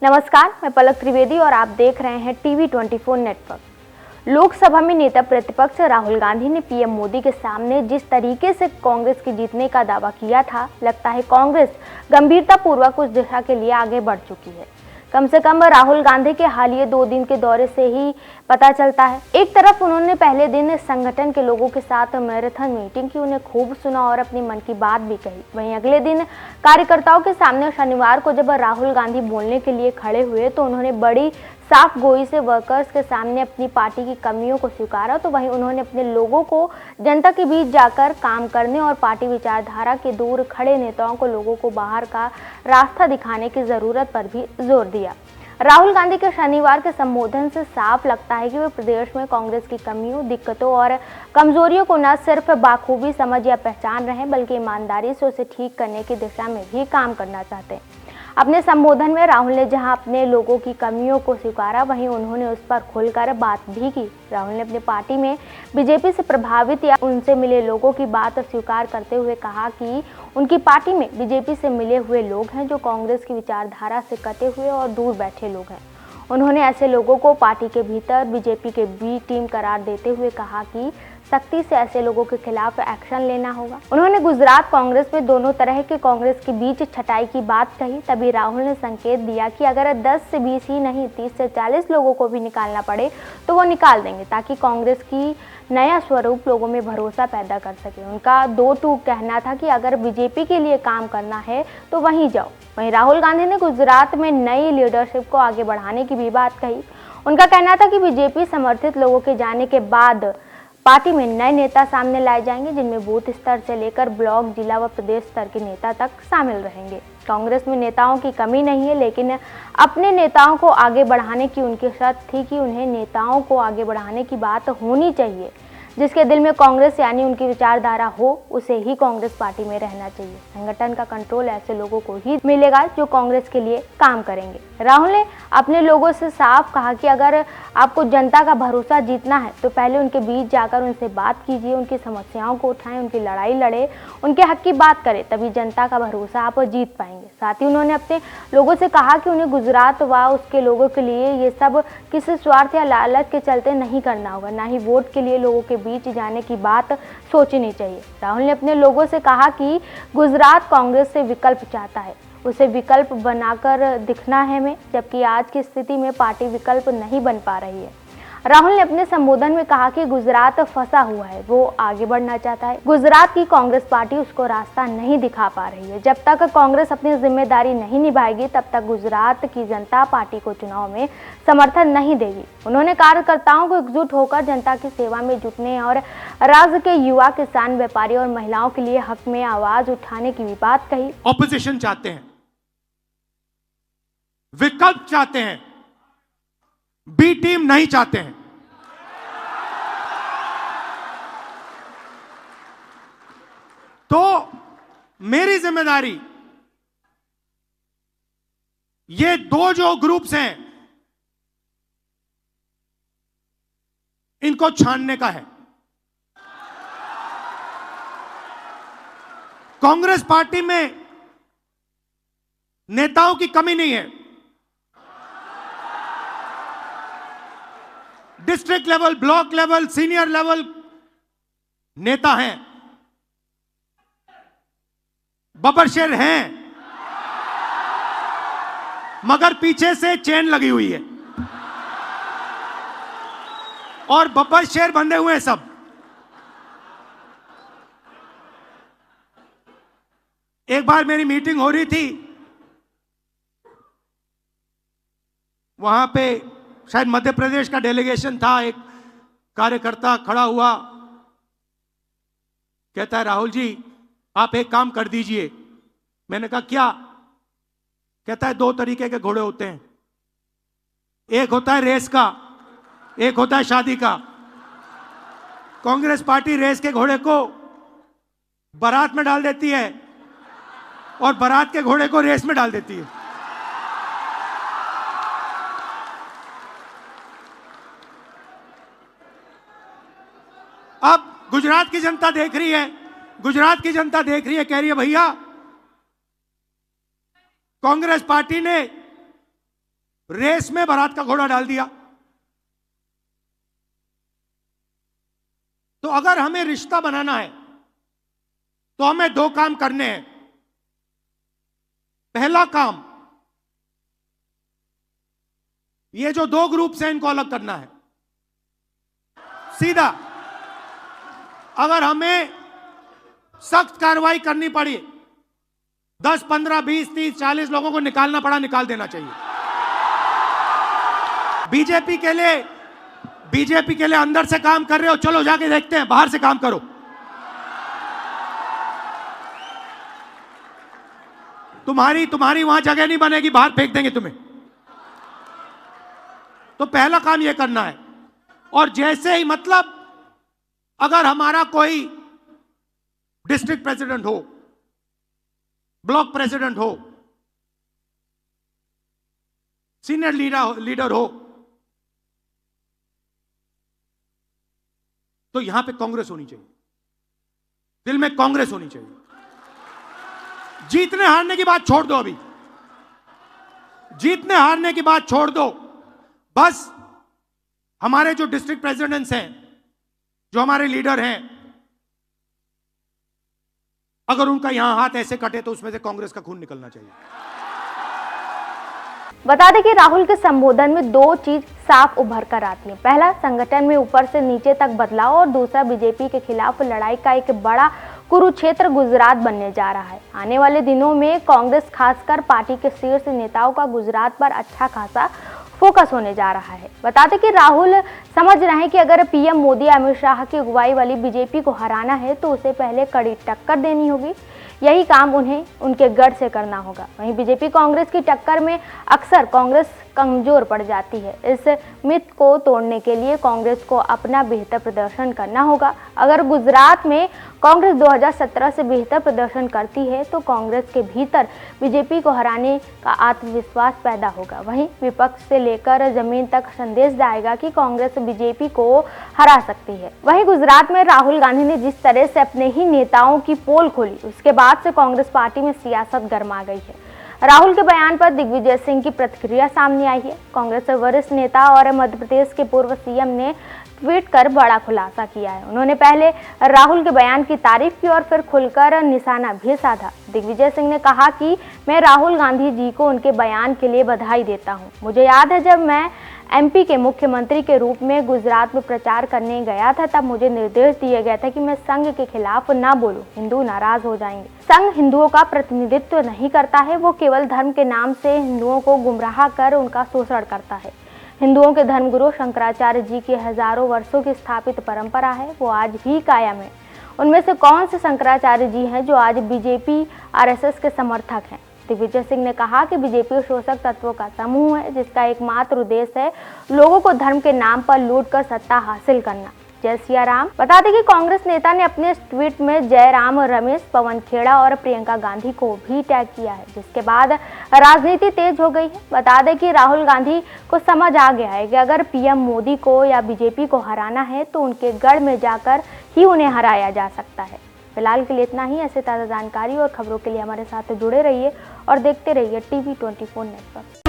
नमस्कार, मैं पलक त्रिवेदी और आप देख रहे हैं टीवी 24 नेटवर्क। लोकसभा में नेता प्रतिपक्ष राहुल गांधी ने पीएम मोदी के सामने जिस तरीके से कांग्रेस के जीतने का दावा किया था, लगता है कांग्रेस गंभीरतापूर्वक उस दिशा के लिए आगे बढ़ चुकी है। कम से कम राहुल गांधी के हालिया 2 दिन के दौरे से ही पता चलता है। एक तरफ उन्होंने पहले दिन संगठन के लोगों के साथ मैराथन मीटिंग की, उन्हें खूब सुना और अपनी मन की बात भी कही। वहीं अगले दिन कार्यकर्ताओं के सामने शनिवार को जब राहुल गांधी बोलने के लिए खड़े हुए तो उन्होंने बड़ी साफ गोई से वर्कर्स के सामने अपनी पार्टी की कमियों को स्वीकारा। तो वहीं उन्होंने अपने लोगों को जनता के बीच जाकर काम करने और पार्टी विचारधारा के दूर खड़े नेताओं को लोगों को बाहर का रास्ता दिखाने की जरूरत पर भी जोर दिया। राहुल गांधी के शनिवार के संबोधन से साफ लगता है कि वे प्रदेश में कांग्रेस की कमियों, दिक्कतों और कमजोरियों को न सिर्फ बाखूबी समझ या पहचान रहे हैं, बल्कि ईमानदारी से उसे ठीक करने की दिशा में भी काम करना चाहते हैं। अपने संबोधन में राहुल ने जहां अपने लोगों की कमियों को स्वीकारा, वहीं उन्होंने उस पर खुलकर बात भी की। राहुल ने अपनी पार्टी में बीजेपी से प्रभावित या उनसे मिले लोगों की बात स्वीकार करते हुए कहा कि उनकी पार्टी में बीजेपी से मिले हुए लोग हैं जो कांग्रेस की विचारधारा से कटे हुए और दूर बैठे लोग हैं। उन्होंने ऐसे लोगों को पार्टी के भीतर बीजेपी के बी टीम करार देते हुए कहा कि सख्ती से ऐसे लोगों के खिलाफ एक्शन लेना होगा। उन्होंने गुजरात कांग्रेस में दोनों तरह के कांग्रेस के बीच छटाई की बात कही। तभी राहुल ने संकेत दिया कि अगर 10 से 20 ही नहीं 30 से 40 लोगों को भी निकालना पड़े तो वो निकाल देंगे, ताकि कांग्रेस की नया स्वरूप लोगों में भरोसा पैदा कर सके। उनका 2 टूक कहना था कि अगर बीजेपी के लिए काम करना है तो वहीं जाओ। वहीं राहुल गांधी ने गुजरात में नई लीडरशिप को आगे बढ़ाने की भी बात कही। उनका कहना था कि बीजेपी समर्थित लोगों के जाने के बाद पार्टी में नए नेता सामने लाए जाएंगे, जिनमें बूथ स्तर से लेकर ब्लॉक, जिला व प्रदेश स्तर के नेता तक शामिल रहेंगे। कांग्रेस में नेताओं की कमी नहीं है, लेकिन अपने नेताओं को आगे बढ़ाने की उनकी शर्त थी कि उन्हें नेताओं को आगे बढ़ाने की बात होनी चाहिए। जिसके दिल में कांग्रेस यानी उनकी विचारधारा हो, उसे ही कांग्रेस पार्टी में रहना चाहिए। संगठन का कंट्रोल ऐसे लोगों को ही मिलेगा जो कांग्रेस के लिए काम करेंगे। राहुल ने अपने लोगों से साफ कहा कि अगर आपको जनता का भरोसा जीतना है तो पहले उनके बीच जाकर उनसे बात कीजिए, उनकी समस्याओं को उठाएं, उनकी लड़ाई लड़े, उनके हक की बात करें, तभी जनता का भरोसा आप जीत पाएंगे। साथ ही उन्होंने अपने लोगों से कहा कि उन्हें गुजरात व उसके लोगों के लिए ये सब किसी स्वार्थ या लालच के चलते नहीं करना होगा, ना ही वोट के लिए लोगों के बीच जाने की बात सोचनी चाहिए। राहुल ने अपने लोगों से कहा कि गुजरात कांग्रेस से विकल्प चाहता है, उसे विकल्प बनाकर दिखना है हमें, जबकि आज की स्थिति में पार्टी विकल्प नहीं बन पा रही है। राहुल ने अपने संबोधन में कहा कि गुजरात फंसा हुआ है, वो आगे बढ़ना चाहता है। गुजरात की कांग्रेस पार्टी उसको रास्ता नहीं दिखा पा रही है। जब तक कांग्रेस अपनी जिम्मेदारी नहीं निभाएगी, तब तक गुजरात की जनता पार्टी को चुनाव में समर्थन नहीं देगी। उन्होंने कार्यकर्ताओं को एकजुट होकर जनता की सेवा में जुटने और राज्य के युवा, किसान, व्यापारी और महिलाओं के लिए हक में आवाज उठाने की भी बात कही। ऑपोजिशन चाहते हैं, विकल्प चाहते हैं, बी टीम नहीं चाहते हैं। तो मेरी जिम्मेदारी ये 2 जो ग्रुप्स हैं इनको छानने का है। कांग्रेस पार्टी में नेताओं की कमी नहीं है। District level, block level, senior level नेता हैं, बबरशेर हैं, मगर पीछे से चेन लगी हुई है और बबरशेर बंधे हुए हैं सब। एक बार मेरी मीटिंग हो रही थी, वहां पे शायद मध्य प्रदेश का डेलीगेशन था। एक कार्यकर्ता खड़ा हुआ, कहता है राहुल जी आप एक काम कर दीजिए। मैंने कहा क्या? कहता है 2 तरीके के घोड़े होते हैं, एक होता है रेस का, एक होता है शादी का। कांग्रेस पार्टी रेस के घोड़े को बारात में डाल देती है और बारात के घोड़े को रेस में डाल देती है। अब गुजरात की जनता देख रही है, गुजरात की जनता देख रही है, कह रही है भैया कांग्रेस पार्टी ने रेस में बारात का घोड़ा डाल दिया। तो अगर हमें रिश्ता बनाना है तो हमें दो काम करने हैं। पहला काम, ये जो दो ग्रुप्स हैं इनको अलग करना है सीधा। अगर हमें सख्त कार्रवाई करनी पड़ी, 10, 15, 20, 30, 40 लोगों को निकालना पड़ा, निकाल देना चाहिए। बीजेपी के लिए अंदर से काम कर रहे हो, चलो जाके देखते हैं, बाहर से काम करो। तुम्हारी वहां जगह नहीं बनेगी, बाहर फेंक देंगे तुम्हें। तो पहला काम यह करना है। और जैसे ही, मतलब अगर हमारा कोई डिस्ट्रिक्ट प्रेसिडेंट हो, ब्लॉक प्रेसिडेंट हो, सीनियर लीडर हो, तो यहां पे कांग्रेस होनी चाहिए, दिल में कांग्रेस होनी चाहिए। जीतने हारने की बात छोड़ दो, अभी जीतने हारने की बात छोड़ दो। बस हमारे जो डिस्ट्रिक्ट प्रेसिडेंट्स हैं, जो हमारे लीडर हैं, अगर उनका यहां हाथ ऐसे कटे तो उसमें से कांग्रेस का खून निकलना चाहिए। बता दें कि राहुल के संबोधन में दो चीज साफ उभर कर आती है। पहला, संगठन में ऊपर से नीचे तक बदलाव, और दूसरा, बीजेपी के खिलाफ लड़ाई का एक बड़ा कुरुक्षेत्र गुजरात बनने जा रहा है। आने वाले दिनों में कांग्रेस, खासकर पार्टी के शीर्ष नेताओं का गुजरात पर अच्छा खासा फोकस होने जा रहा है। बता दें कि राहुल समझ रहे हैं कि अगर पीएम मोदी अमित शाह की अगुवाई वाली बीजेपी को हराना है तो उसे पहले कड़ी टक्कर देनी होगी। यही काम उन्हें उनके गढ़ से करना होगा। वहीं बीजेपी कांग्रेस की टक्कर में अक्सर कांग्रेस कमजोर पड़ जाती है। इस मिथ को तोड़ने के लिए कांग्रेस को अपना बेहतर प्रदर्शन करना होगा। अगर गुजरात में कांग्रेस 2017 से बेहतर प्रदर्शन करती है तो कांग्रेस के भीतर बीजेपी को हराने का आत्मविश्वास पैदा होगा। वहीं विपक्ष से लेकर जमीन तक संदेश जाएगा कि कांग्रेस बीजेपी को हरा सकती है। वहीं गुजरात में राहुल गांधी ने जिस तरह से अपने ही नेताओं की पोल खोली, उसके बाद से कांग्रेस पार्टी में सियासत गर्मा गई है। राहुल के बयान पर दिग्विजय सिंह की प्रतिक्रिया सामने आई है। कांग्रेस के वरिष्ठ नेता और मध्य प्रदेश के पूर्व सीएम ने ट्वीट कर बड़ा खुलासा किया है। उन्होंने पहले राहुल के बयान की तारीफ की और फिर खुलकर निशाना भी साधा। दिग्विजय सिंह ने कहा कि मैं राहुल गांधी जी को उनके बयान के लिए बधाई देता हूं। मुझे याद है जब मैं एमपी के मुख्यमंत्री के रूप में गुजरात में प्रचार करने गया था, तब मुझे निर्देश दिया गया था कि मैं संघ के खिलाफ ना बोलूं, हिंदू नाराज हो जाएंगे। संघ हिंदुओं का प्रतिनिधित्व नहीं करता है, वो केवल धर्म के नाम से हिंदुओं को गुमराह कर उनका शोषण करता है। हिंदुओं के धर्मगुरु शंकराचार्य जी की हजारों वर्षों की स्थापित परंपरा है, वो आज भी कायम है। उनमें से कौन से शंकराचार्य जी हैं जो आज बीजेपी आरएसएस के समर्थक हैं? दिग्विजय सिंह ने कहा कि बीजेपी शोषक तत्वों का समूह है जिसका एकमात्र उद्देश्य है लोगों को धर्म के नाम पर लूटकर सत्ता हासिल करना। जय सिया राम। बता दें कि कांग्रेस नेता ने अपने ट्वीट में जयराम रमेश, पवन खेड़ा और प्रियंका गांधी को भी टैग किया है, जिसके बाद राजनीति तेज हो गई है। बता दें कि राहुल गांधी को समझ आ गया है कि अगर पीएम मोदी को या बीजेपी को हराना है तो उनके गढ़ में जाकर ही उन्हें हराया जा सकता है। फिलहाल के लिए इतना ही। ऐसे ताज़ा जानकारी और खबरों के लिए हमारे साथ जुड़े रहिए और देखते रहिए टीवी 24 नेटवर्क।